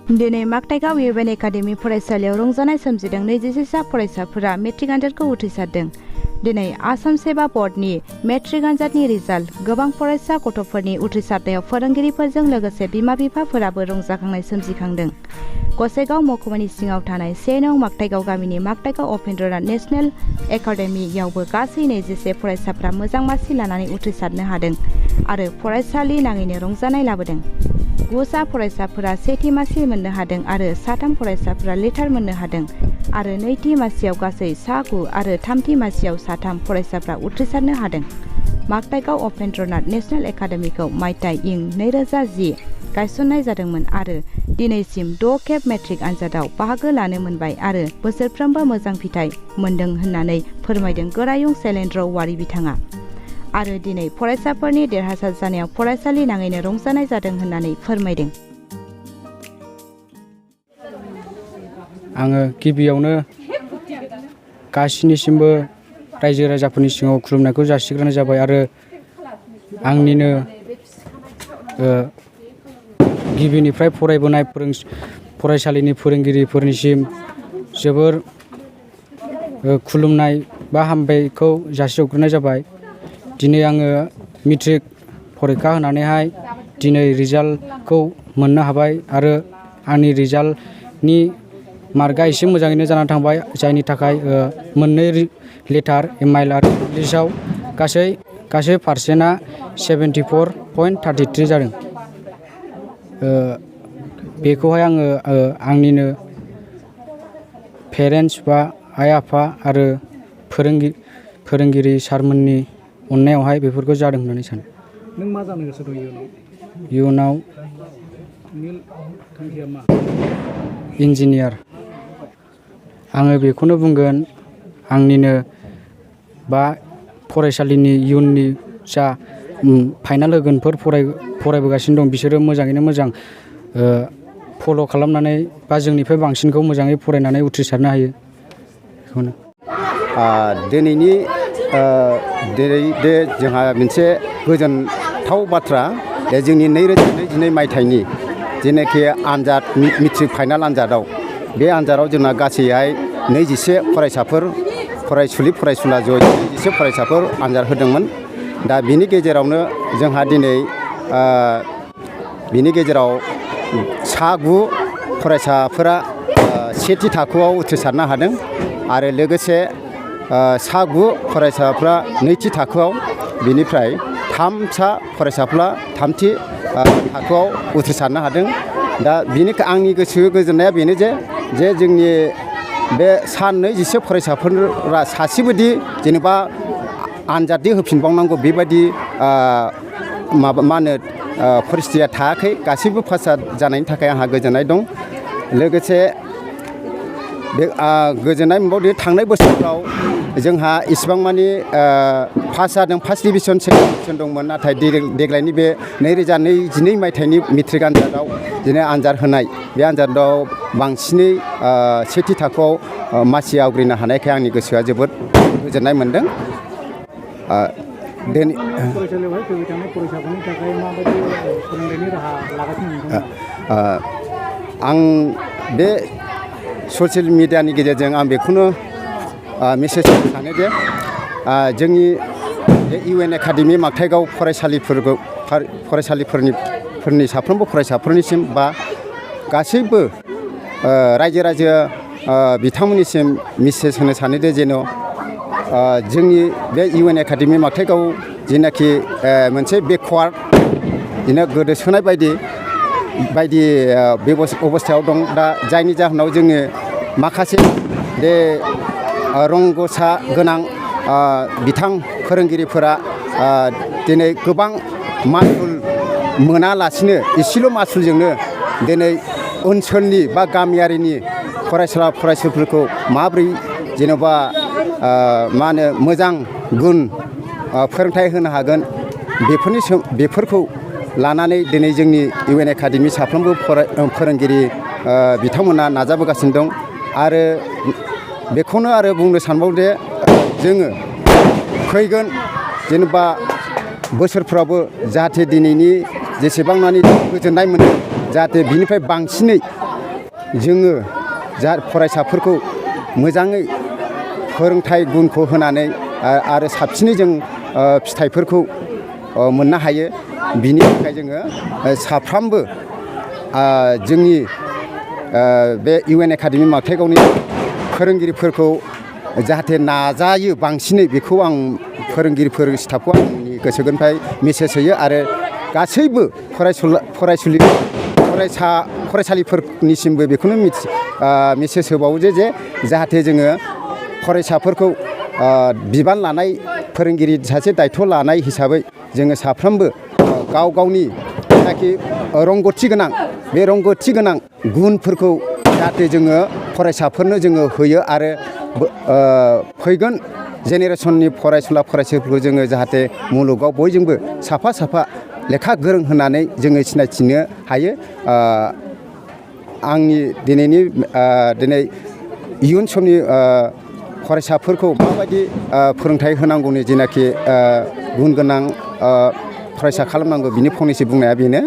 दिनै मागथाइगाव इउएन एकाडेमि फरायसालियाव रंजानाय सोमजिदों। 26 फरायसाफोरा मेट्रिक आनजादखौ उथ्रिसारदों। दिनै आसाम सेबा बर्डनि मेट्रिक आनजादनि रिजाल्ट। गोबां फरायसा गथ'फोरनि उथ्रिसारनायाव फोरोंगिरिफोरजों लोगोसे बिमा-बिफाफोराबो रंजाखांनाय सोमजिखांदों। गसाइगाव महकुमानि सिङाव थानाय 1 नं मागथाइगाव गामिनि मागथाइगाव उपेन्द्रनाथ नेशनेल एकाडेमियावबो गासै 26 फरायसाफ्रा मोजां मासि लानानै उथ्रिसारनो हादों आरो फरायसालि नाङैनो रंजानाय लाबोदों। 9 फरायसाफोरा सेथि मासि मोननो हादों आरो 3 फरायसाफोरा लेटार मोननो हादों आरो नैथि मासियाव गासै 9 आरो थामथि मासियाव 3 फरायसाफ्रा उथ्रिसारनो हादों। मागथाइगाव उपेन्द्रनाथ नेशनेल एकाडेमिखौ मायथाइ इं 2010 गायसननाय जादोंमोन आरो दिनैसिम 6 खेब मेट्रिक आनजादाव बाहागो लानो मोनबाय आरो बोसोरफ्रोमबो मोजां फिथाइ मोनदों होननानै फोरमायदों गोरायुं शैलेन्द्र औवारी बिथाङा। आरो दिनै फरायसाफोरनि देरहासार जानायाव फरायसालि नाङैनो रंजानाय जादों होननानै फोरमायदों। आङो गिबियावनो गासिनिसिमबो रायजो राजाफोरनि सिङाव खुलुमनायखौ जासिग्रोनाय जाबाय आरो आंनिनो गिबिनिफ्राय फरायबोनाय फरायसालिनि फोरोंगिरिफोरनिसिम जोबोर खुलुमनाय बा हामबायखौ जासिहरग्रोनाय जाबाय। दिनै आङो मेट्रिक फरिखा होनानैहाय दिनै रिजाल्टखौ मोननो हाबाय आरो आंनि रिजाल्टनि मार्कआ एसे मोजाङैनो जानानै थांबाय, जायनि थाखाय मोननै लेटार इमेल आरो इंलिसाव गासै पारसेन्टआ 74.33 जादों। बेखौहाय आङो आंनिनो पेरेन्टस बा आइ आफा आरो फोरोंगिरि सारमोननि अननायावहाय बेफोरखौ जादों होननानै सानो। नों मा जानो गोसो दं इयुनाव थांखिया मा? इन्जिनियार। आङो बेखौनो बुंगोन, आंनिनो बा फरायसालिनि इयुननि जा फाइनाल होगोनफोर फरायबोगासिनो दं, बिसोरो मोजाङैनो मोजां फल' खालामनानै बा जोंनिफ्राय बांसिनखौ मोजाङै फरायनानै उथ्रिसारनो हायो। बेखौनो दिनै जोंहा मोनसे गोजोनथाव बाथ्रा, जोंनि 2022 मायथाइनि जेनाखि आनजाद मेट्रिक फाइनाल आनजादाव, बे आनजादाव जोंना गासैहाय 21 फरायसाफोर फरायसुलि फरायसुला जयै 21 फरायसाफोर आनजाद होदोंमोन। दा बिनि गेजेरावनो जोंहा दिनै बिनि गेजेराव 9 फरायसाफोरा सेथि थाखोआव उथ्रिसारनो हादों आरो लोगोसे 9 फरायसाफ्रा नैथि थाखोआव, बिनिफ्राय 3 फरायसाफ्रा थामथि थाखोआव उथ्रिसारनो हादों। दा बिनिखाय आंनि गोसो गोजोननाया बेनो जे जोंनि बे 21 फरायसाफोरा सासेबोदि जेनेबा आनजादि होफिनबावनांगौ बेबायदि परिस्थितिया थायाखै। गासैबो पास जानायनि थाखाय आंहा गोजोननाय दं। लोगोसे बे गोजोननाय मोनबावदि थांनाय बोसोरफ्राव जोंहा इसिबां मानि पास जादों, फार्स्ट डिभिजन सेकेन्ड डिभिजन दंमोन, नाथाय देग्लायनि बे 2022 मायथाइनि मेट्रिक आनजादाव दिनै आनजाद होनाय बे आनजादाव बांसिनै सेथि थाखोआव मासि आवग्रिनो हानायखाय आंनि गोसोआ जोबोद गोजोननाय मोनदों। फरायसालियावहाय फैबाय थानाय फरायसाफोरनि थाखाय माबायदि फोरोंथायनि राहा लागासिनो नोंथाङा? आं बे ससियेल मिडियानि गेजेरजों आं बेखौनो मेसेज होनो सानो जे जोंनि इउएन एकाडेमि मागथाइगाव फरायसालिफोरनि साफ्रोमबो फरायसाफोरनिसिम बा गासैबो रायजो राजा बिथांमोननिसिम मेसेज होनो सानोदि जेन' जोंनि बे इउएन एकाडेमि मागथाइगाव जेनाखि मोनसे बेकवार्ड, बिदिनो गोदोसोनाय बायदि अबस्थायाव दं। दा जायनि जाहोनाव जोङो माखासे बे रोंगौसा गोनां बिथां फोरोंगिरिफोरा दिनै गोबां मासुल मोनालासिनो एसेल' मासुलजोंनो दिनै ओनसोलनि बा गामियारिनि फरायसुलिफोरखौ माबोरै जेनेबा मोजां गुन फोरोंथाइ होनो हागोन, बेफोरखौ लानानै दिनै जोंनि इउएन एकाडेमि साफ्रोमबो फोरोंगिरि बिथांमोना नाजाबोगासिनो दं। आरो बेखौनो आरो बुंनो सानबावदे जोङो फैगोन जेनेबा बोसोरफ्रावबो जाहाथे दिनैनि जेसेबां मानि गोजोननाय मोनो, जाहाथे बिनिफ्राय बांसिनै जोङो जा फरायसाफोरखौ मोजाङै फोरोंथाइ गुनखौ होनानै आरो साबसिनै जों फिथाइफोरखौ मोननो हायो। बिनि थाखाय जोङो साफ्रोमबो जोंनि बे UN एकाडेमि मावथायगावनि फोरोंगिरिफोरखौ जाहाथे नाजायो बांसिनै बेखौ आं फोरोंगिरिफोर स्टाफखौ आंनि गोसो गोरबोनिफ्राय मेसेज होयो आरो गासैबो फरायसालिफोरनिसिमबो बेखौनो मेसेज होबावो जे जाहाथे जोङो फरायसाफोरखौ बिबान लानाय फोरोंगिरि सासे दायथ' लानाय हिसाबै जोङो साफ्रोमबो गाव गावनि जायनाखि रोंगौथि गोनां बे रोंगौथि गोनां गुनफोरखौ जाहाथे जोङो फरायसाफोरनो जोङो होयो आरो फैगोन जेनेरेसननि फरायसुला फरायसाफोरखौ जोङो जाहाथे मुलुगाव बयजोंबो साफा साफा लेखा गोरों होननानै जोङो सिनायथिनो हायो। आंनि दिनै इयुन समनि फरायसाफोरखौ माबायदि फोरोंथाइ होनांगौनि जेनाखि गुन गोनां फरायसा खालामनांगौ बिनि फंनैसो बुंनाया बेनो।